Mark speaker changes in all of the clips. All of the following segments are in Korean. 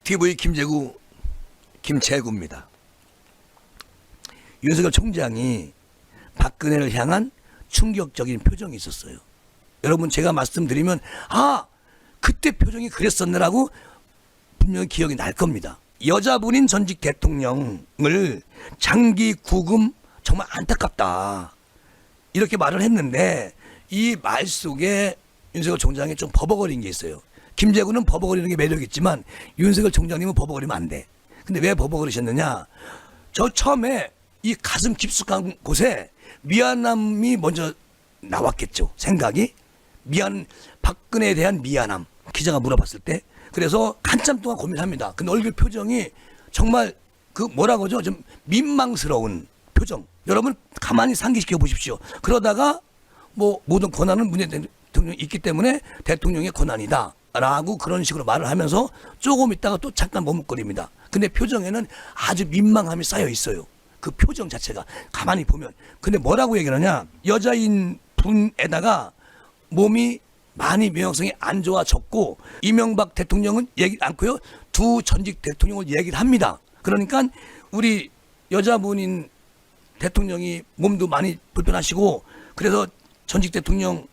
Speaker 1: TV 김재구입니다. 윤석열 총장이 박근혜를 향한 충격적인 표정이 있었어요. 여러분 제가 말씀드리면 그때 표정이 그랬었느라고 분명히 기억이 날 겁니다. 여자분인 전직 대통령을 장기 구금 정말 안타깝다 이렇게 말을 했는데 이 말 속에 윤석열 총장이 좀 버벅거린 게 있어요. 김재구는 버벅거리는 게 매력 있지만 윤석열 총장님은 버벅거리면 안 돼. 근데 왜 버벅거리셨느냐? 저 처음에 이 가슴 깊숙한 곳에 미안함이 먼저 나왔겠죠. 생각이 박근혜에 대한 미안함. 기자가 물어봤을 때 그래서 한참 동안 고민합니다. 근데 얼굴 표정이 정말 뭐라고죠? 좀 민망스러운 표정. 여러분 가만히 상기시켜 보십시오. 그러다가 모든 권한은 문재인 대통령이 있기 때문에 대통령의 권한이다 라고 그런 식으로 말을 하면서 조금 있다가 또 잠깐 머뭇거립니다. 근데 표정에는 아주 민망함이 쌓여 있어요. 그 표정 자체가 가만히 보면. 근데 뭐라고 얘기를 하냐? 여자인 분에다가 몸이 많이 명성이 안 좋아졌고 이명박 대통령은 얘기 않고요. 두 전직 대통령을 얘기를 합니다. 그러니까 우리 여자분인 대통령이 몸도 많이 불편하시고 그래서 전직 대통령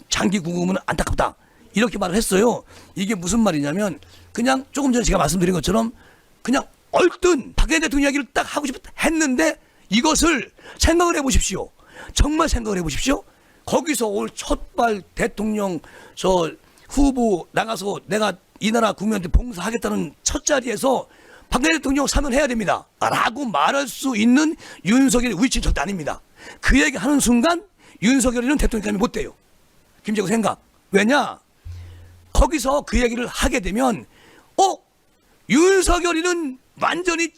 Speaker 1: 장기 구금은 안타깝다 이렇게 말을 했어요. 이게 무슨 말이냐면 그냥 조금 전에 제가 말씀드린 것처럼 그냥 얼른 박근혜 대통령 이야기를 딱 하고 했는데 이것을 생각을 해보십시오. 정말 생각을 해보십시오. 거기서 올 첫발 대통령 후보 나가서 내가 이 나라 국민한테 봉사하겠다는 첫 자리에서 박근혜 대통령 사면해야 됩니다 라고 말할 수 있는 윤석열의 위치는 절대 아닙니다. 그 얘기 하는 순간 윤석열이는 대통령감이 못 돼요. 김재구 생각. 왜냐? 거기서 그 얘기를 하게 되면 윤석열이는 완전히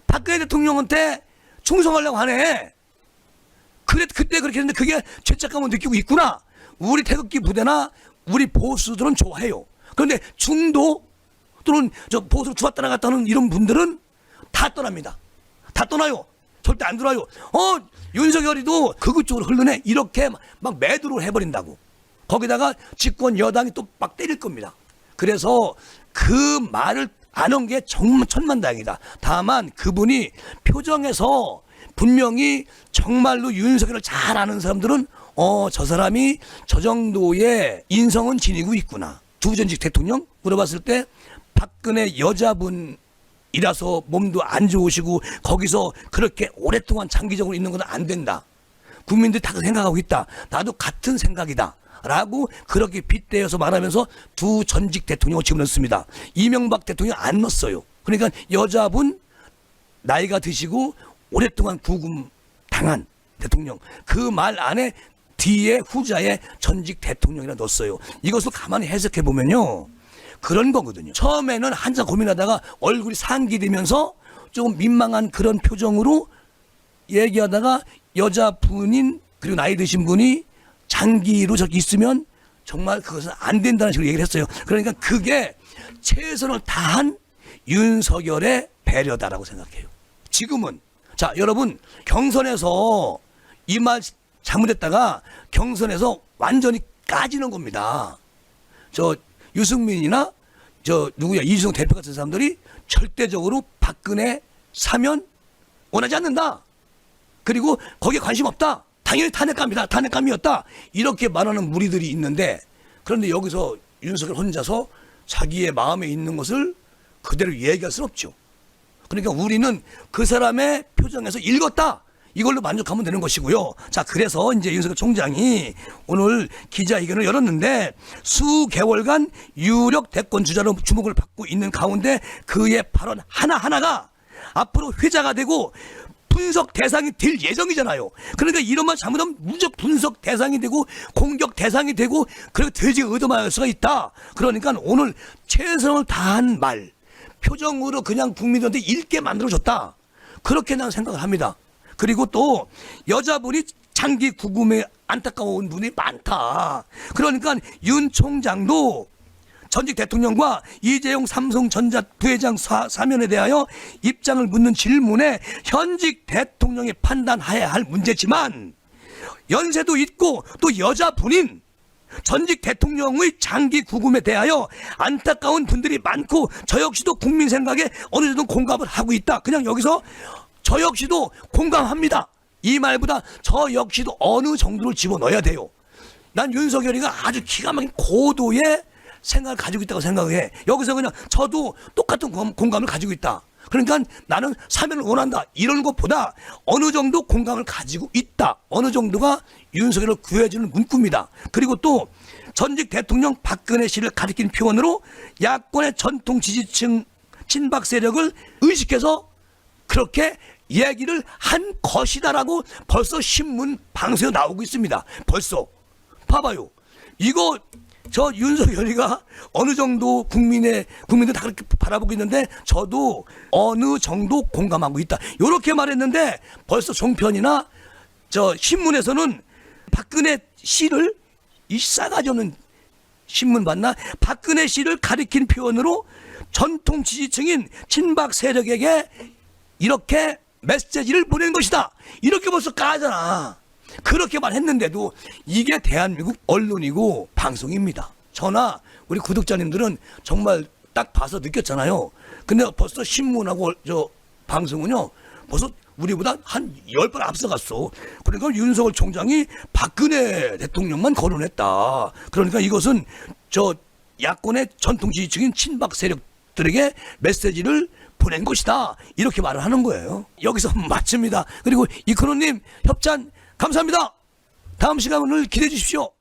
Speaker 1: 박근혜 대통령한테 충성하려고 하네. 그때 그렇게 했는데 그게 죄책감을 느끼고 있구나. 우리 태극기 부대나 우리 보수들은 좋아해요. 그런데 중도 또는 보수로 주왔다 나갔다 하는 이런 분들은 다 떠납니다. 다 떠나요. 절대 안 들어와요. 윤석열이도 극우 쪽으로 흐르네. 이렇게 막 매도를 해버린다고. 거기다가 집권 여당이 또 막 때릴 겁니다. 그래서 그 말을 안 한 게 정말 천만다행이다. 다만 그분이 표정에서 분명히 정말로 윤석열을 잘 아는 사람들은 저 사람이 저 정도의 인성은 지니고 있구나. 두 전직 대통령 물어봤을 때 박근혜 여자분이라서 몸도 안 좋으시고 거기서 그렇게 오랫동안 장기적으로 있는 건 안 된다. 국민들이 다 생각하고 있다. 나도 같은 생각이다. 라고 그렇게 빗대어서 말하면서 두 전직 대통령을 집어넣습니다. 이명박 대통령 안 넣었어요. 그러니까 여자분 나이가 드시고 오랫동안 구금 당한 대통령 그 말 안에 뒤에 후자에 전직 대통령이라 넣었어요. 이것을 가만히 해석해 보면요. 그런 거거든요. 처음에는 한참 고민하다가 얼굴이 상기되면서 조금 민망한 그런 표정으로 얘기하다가 여자분인 그리고 나이 드신 분이 장기로 저기 있으면 정말 그것은 안 된다는 식으로 얘기를 했어요. 그러니까 그게 최선을 다한 윤석열의 배려다라고 생각해요. 지금은 자 여러분 경선에서 이 말 잘못했다가 경선에서 완전히 까지는 겁니다. 유승민이나 이준석 대표 같은 사람들이 절대적으로 박근혜 사면 원하지 않는다. 그리고 거기에 관심 없다. 당연히 탄핵감이었다. 이렇게 말하는 무리들이 있는데 그런데 여기서 윤석열 혼자서 자기의 마음에 있는 것을 그대로 얘기할 수는 없죠. 그러니까 우리는 그 사람의 표정에서 읽었다. 이걸로 만족하면 되는 것이고요. 자, 그래서 이제 윤석열 총장이 오늘 기자회견을 열었는데 수개월간 유력 대권 주자로 주목을 받고 있는 가운데 그의 발언 하나하나가 앞으로 회자가 되고 분석 대상이 될 예정이잖아요. 그러니까 이런 말 잘못하면 무조건 분석 대상이 되고 공격 대상이 되고 그리고 돼지 얻어맞을 수가 있다. 그러니까 오늘 최선을 다한 말 표정으로 그냥 국민들한테 읽게 만들어줬다. 그렇게 나는 생각을 합니다. 그리고 또 여자분이 장기 구금에 안타까운 분이 많다. 그러니까 윤 총장도 전직 대통령과 이재용 삼성전자 부회장 사면에 대하여 입장을 묻는 질문에 현직 대통령이 판단해야 할 문제지만 연세도 있고 또 여자분인 전직 대통령의 장기 구금에 대하여 안타까운 분들이 많고 저 역시도 국민 생각에 어느 정도 공감을 하고 있다. 그냥 여기서 저 역시도 공감합니다. 이 말보다 저 역시도 어느 정도를 집어넣어야 돼요. 난 윤석열이가 아주 기가 막힌 고도의 생각을 가지고 있다고 생각해. 여기서 그냥 저도 똑같은 공감을 가지고 있다. 그러니까 나는 사면을 원한다. 이런 것보다 어느 정도 공감을 가지고 있다. 어느 정도가 윤석열을 구해주는 문구입니다. 그리고 또 전직 대통령 박근혜 씨를 가리킨 표현으로 야권의 전통 지지층 친박 세력을 의식해서 그렇게 얘기를 한 것이다라고 벌써 신문 방송에 나오고 있습니다. 벌써 봐봐요. 이거 저 윤석열이가 어느 정도 국민들 다 그렇게 바라보고 있는데 저도 어느 정도 공감하고 있다. 이렇게 말했는데 벌써 종편이나 저 신문에서는 박근혜 씨를 이 싸가지 없는 신문 봤나? 박근혜 씨를 가리킨 표현으로 전통 지지층인 친박 세력에게 이렇게 메시지를 보낸 것이다. 이렇게 벌써 까잖아. 그렇게 말했는데도 이게 대한민국 언론이고 방송입니다. 저나 우리 구독자님들은 정말 딱 봐서 느꼈잖아요. 근데 벌써 신문하고 저 방송은요 벌써 우리보다 한 10번 앞서갔어. 그러니까 윤석열 총장이 박근혜 대통령만 거론했다. 그러니까 이것은 저 야권의 전통 지지층인 친박 세력들에게 메시지를 보낸 것이다. 이렇게 말을 하는 거예요. 여기서 마칩니다. 그리고 이코노님 협찬 감사합니다. 다음 시간을 기대해 주십시오.